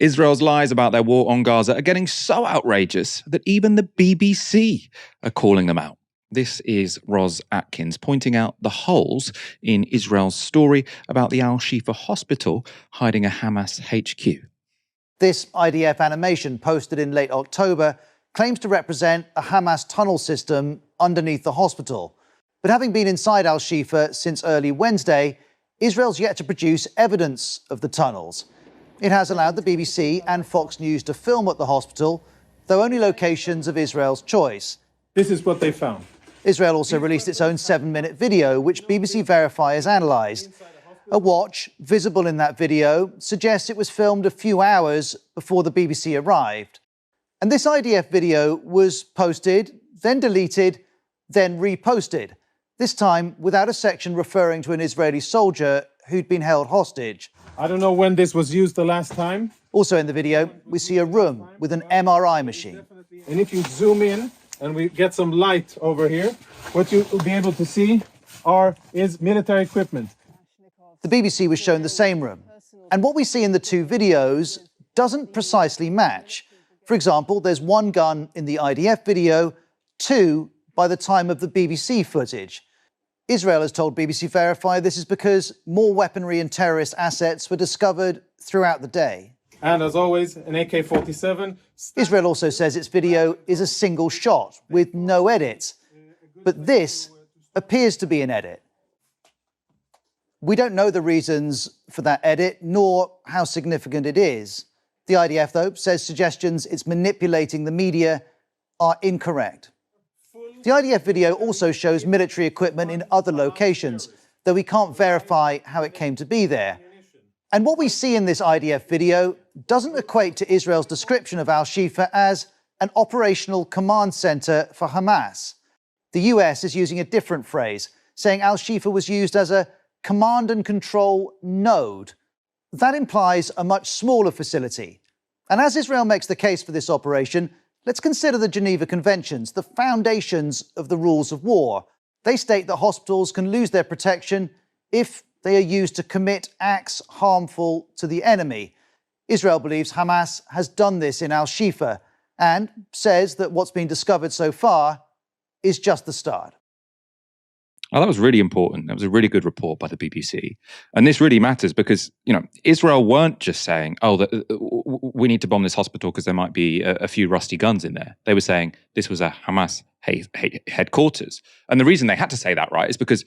Israel's lies about their war on Gaza are getting so outrageous that even the BBC are calling them out. This is Ros Atkins pointing out the holes in Israel's story about the Al-Shifa hospital hiding a Hamas HQ. This IDF animation, posted in late October, claims to represent a Hamas tunnel system underneath the hospital. But having been inside Al-Shifa since early Wednesday, Israel's yet to produce evidence of the tunnels. It has allowed the BBC and Fox News to film at the hospital, though only locations of Israel's choice. This is what they found. Israel also released its own 7-minute video, which BBC Verify has analysed. A watch, visible in that video, suggests it was filmed a few hours before the BBC arrived. And this IDF video was posted, then deleted, then reposted, this time without a section referring to an Israeli soldier who'd been held hostage. I don't know when this was used the last time. Also in the video, we see a room with an MRI machine. And if you zoom in and we get some light over here, what you will be able to see is military equipment. The BBC was shown the same room. And what we see in the two videos doesn't precisely match. For example, there's one gun in the IDF video, two by the time of the BBC footage. Israel has told BBC Verify this is because more weaponry and terrorist assets were discovered throughout the day. And as always, an AK-47. Israel also says its video is a single shot with no edits. But this appears to be an edit. We don't know the reasons for that edit, nor how significant it is. The IDF, though, says suggestions it's manipulating the media are incorrect. The IDF video also shows military equipment in other locations, though we can't verify how it came to be there. And what we see in this IDF video doesn't equate to Israel's description of Al-Shifa as an operational command center for Hamas. The US is using a different phrase, saying Al-Shifa was used as a command and control node. That implies a much smaller facility. And as Israel makes the case for this operation, let's consider the Geneva Conventions, the foundations of the rules of war. They state that hospitals can lose their protection if they are used to commit acts harmful to the enemy. Israel believes Hamas has done this in Al-Shifa and says that what's been discovered so far is just the start. Well, that was really important. That was a really good report by the BBC. And this really matters because, Israel weren't just saying, we need to bomb this hospital because there might be a few rusty guns in there. They were saying this was a Hamas headquarters. And the reason they had to say that, right, is because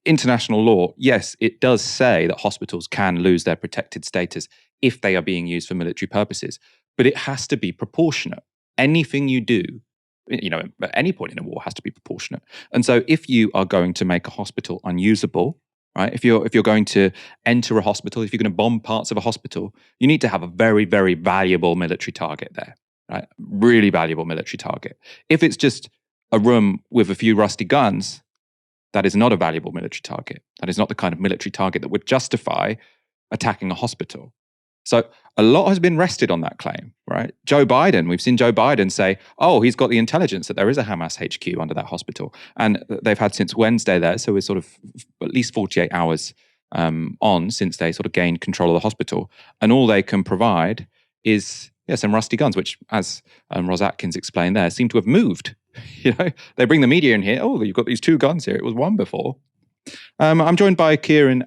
international law, yes, it does say that hospitals can lose their protected status if they are being used for military purposes. But it has to be proportionate. Anything you do, at any point in a war has to be proportionate. And so if you are going to make a hospital unusable, right, if you're going to enter a hospital, if you're going to bomb parts of a hospital, you need to have a very, very valuable military target there, right? Really valuable military target. If it's just a room with a few rusty guns, that is not a valuable military target. That is not the kind of military target that would justify attacking a hospital. So a lot has been rested on that claim, right? We've seen Joe Biden say, he's got the intelligence that there is a Hamas HQ under that hospital. And they've had since Wednesday there, so we're sort of at least 48 hours on since they sort of gained control of the hospital. And all they can provide is some rusty guns, which, as Ros Atkins explained there, seem to have moved. They bring the media in here, you've got these two guns here, it was one before. I'm joined by Kieran